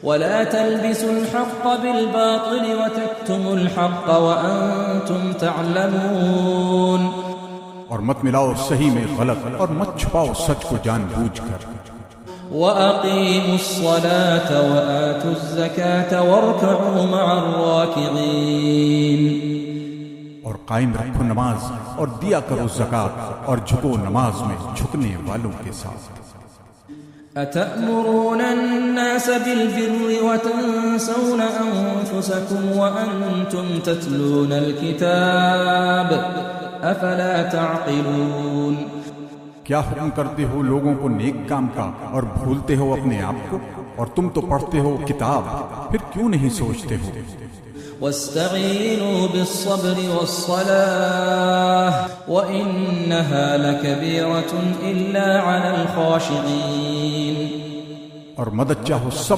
ولا تلبسوا الحق بالباطل وتكتموا الحق وأنتم تعلمون اور مت ملاؤ صحیح میں غلط اور مت چھپاؤ سچ کو جان بوجھ کر وأقيموا الصلاة وآتوا الزكاة واركعوا مع الراكعين اور قائم رکھو نماز اور دیا کرو زکوٰۃ اور جھکو نماز میں جھکنے والوں کے ساتھ أتأمرون الناس بالبر وتنسون أنفسكم وأنتم تتلون الكتاب أفلا تعقلون کیا حکم کرتے ہو لوگوں کو نیک کام کا اور بھولتے ہو اپنے آپ کو اور تم تو پڑھتے ہو کتاب پھر کیوں نہیں سوچتے ہو واستعینوا بالصبر والصلاة وإنها لكبيرة إلا على الخاشعين اور مدد چاہو صبر